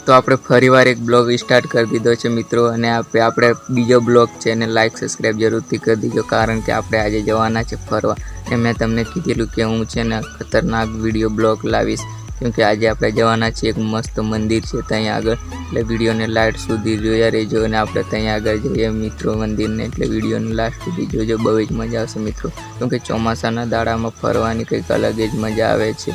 તો આપણે ફરીવાર એક બ્લોગ સ્ટાર્ટ કરી દીધો છે મિત્રો, અને આપણે બીજો બ્લોગ છે એને લાઈક સબસ્ક્રાઈબ જરૂરથી કરી દીજો, કારણ કે આપણે આજે જવાના છે ફરવા. અને મેં તમને કીધેલું કે હું છે ને ખતરનાક વિડીયો બ્લોગ લાવીશ, કેમકે આજે આપણે જવાના છીએ એક મસ્ત મંદિર છે ત્યાં આગળ. એટલે વિડીયોને લાસ્ટ સુધી જોયા રહેજો, અને આપણે ત્યાં આગળ જઈએ મિત્રો મંદિરને, એટલે વિડીયોને લાસ્ટ સુધી જોજો, બહુ જ મજા આવશે મિત્રો. કેમકે ચોમાસાના દાડામાં ફરવાની કંઈક અલગ જ મજા આવે છે.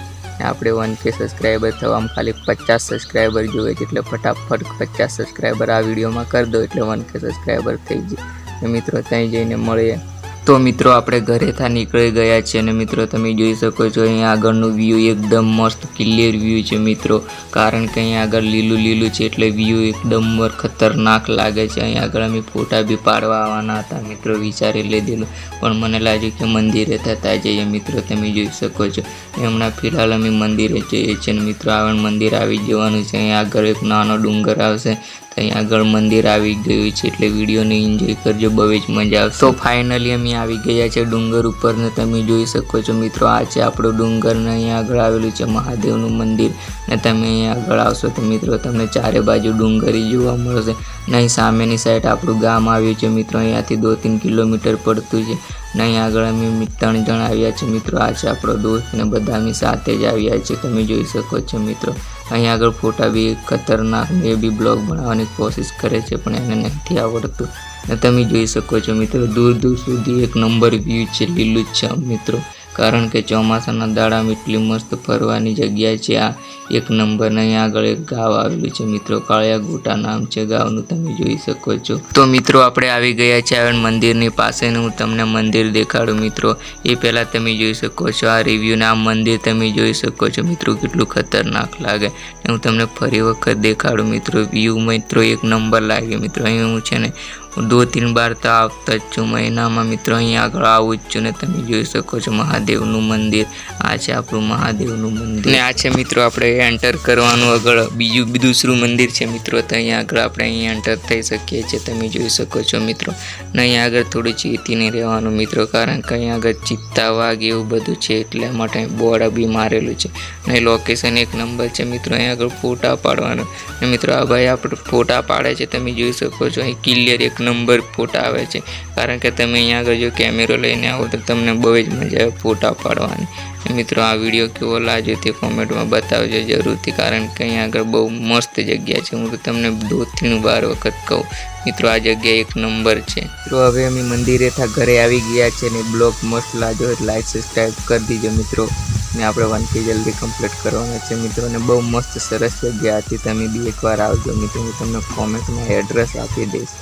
આપણે 1K સબસ્ક્રાઈબર થવામાં ખાલી 50 સબસ્ક્રાઈબર જોઈએ છે, એટલે ફટાફટ 50 સબસ્ક્રાઈબર આ વિડીયોમાં કરી દો એટલે 1K સબસ્ક્રાઈબર થઈ જાય. મિત્રો ત્યાં જઈને મળીએ. તો મિત્રો આપણે ઘરેથી નીકળી ગયા છે, અને મિત્રો તમે જોઈ શકો છો અહીંયા આગળનું વ્યૂ એકદમ મસ્ત ક્લિયર વ્યૂ છે મિત્રો, કારણ કે અહીંયા આગળ લીલું લીલું છે એટલે વ્યૂ એકદમ ખતરનાક લાગે છે. અહીંયા આગળ અમે ફોટા બી પાડવા આવવાના હતા મિત્રો, વિચારી લીધેલું, પણ મને લાગ્યું કે મંદિરે થતા જઈએ મિત્રો. તમે જોઈ શકો છો હમણાં ફિલહાલ અમે મંદિરે જઈએ છીએ, અને મિત્રો આ મંદિર આવી જવાનું છે. અહીંયા આગળ એક નાનો ડુંગર આવશે, ત્યાં આગળ મંદિર આવી ગયું છે, એટલે વિડીયોને એન્જોય કરજો, બહુ જ મજા આવશે. તો ફાઇનલી અમે આવી ગયા છે ડુંગર ઉપર, ને તમે જોઈ શકો છો મિત્રો આ છે આપણું ડુંગર, ને અહીંયા આગળ આવેલું છે મહાદેવનું મંદિર. ને તમે અહીંયા આગળ આવશો તો મિત્રો તમને ચારે બાજુ ડુંગરી જોવા મળશે. ને અહીં સામેની સાઈડ આપણું ગામ આવ્યું છે મિત્રો, અહીંયાથી 2-3 કિલોમીટર પડતું છે. ને અહીંયા આગળ અમે 3 જણ આવ્યા છે મિત્રો, આ છે આપણો દોસ્ત, ને બધા અમે સાથે જ આવ્યા છે, તમે જોઈ શકો છો મિત્રો. અહીંયા આગળ ફોટા બી ખતરનાક, એ બી બ્લોગ બનાવવાની કોશિશ કરે છે પણ એને નથી આવડતું. ને તમે જોઈ શકો છો મિત્રો દૂર દૂર સુધી એક નંબર વ્યૂ છે, લીલું જ છે મિત્રો, કારણ કે ચોમાસાના દાડામાં એટલી મસ્ત ફરવાની જગ્યા છે આ એક નંબર. અહીંયા આગળ એક ગાવ આવેલું છે મિત્રો, કાળિયા ગોટા નામ છે ગાવનું, તમે જોઈ શકો છો. તો મિત્રો આપણે આવી ગયા છે આ મંદિરની પાસે, ને હું તમને મંદિર દેખાડું મિત્રો. એ પહેલાં તમે જોઈ શકો છો આ રિવ્યૂને, આ મંદિર તમે જોઈ શકો છો મિત્રો કેટલું ખતરનાક લાગે. ને હું તમને ફરી વખત દેખાડું મિત્રો, વ્યૂ મિત્રો એક નંબર લાગે મિત્રો. અહીં હું છે ને 2-3 બાર તો આવતા જ છું મહિનામાં મિત્રો, અહીંયા આગળ આવું જ છું. ને તમે જોઈ શકો છો મહાદેવનું મંદિર, આ છે આપણું મહાદેવનું મંદિર. ને આ છે મિત્રો આપણે એન્ટર કરવાનું આગળ બીજું દૂસરું મંદિર છે મિત્રો, તો અહીંયા આગળ આપણે અહીં એન્ટર થઈ શકીએ છીએ, તમે જોઈ શકો છો મિત્રો. ને અહીંયા આગળ થોડું ચેતીને રહેવાનું મિત્રો, કારણ કે અહીંયા આગળ ચિત્તા વાઘ એવું બધું છે, એટલે માટે બોર્ડ બી મારેલું છે. ને લોકેશન એક નંબર છે મિત્રો, અહીંયા આગળ ફોટા પાડવાનું. ને મિત્રો આ ભાઈ આપણે ફોટા પાડે છે, તમે જોઈ શકો છો અહીં ક્લિયર એક નંબર ફોટા આવે છે, કારણ કે તમે અહીંયા આગળ જો કેમેરો લઈને આવો તો તમને બહુ જ મજા આવે ફોટા પાડવાની. મિત્રો આ વિડીયો કેવો લાગ્યો તે કોમેન્ટમાં બતાવજો જરૂરથી, કારણ કે અહીંયા આગળ બહુ મસ્ત જગ્યા છે. હું તો તમને 2-3 વાર વખત કહું મિત્રો, આ જગ્યા એક નંબર છે. તો હવે અમે મંદિરે ઘરે આવી ગયા છે, ને બ્લોગ મસ્ત લાગ્યો એટલે લાઈક સબસ્ક્રાઈબ કરી દીજો મિત્રો. ને આપણે 1K જલ્દી કમ્પ્લીટ કરવાના છે મિત્રો, ને બહુ મસ્ત સરસ જગ્યા હતી, તમે બી એકવાર આવજો મિત્રો, હું તમને કોમેન્ટમાં એડ્રેસ આપી દઈશ.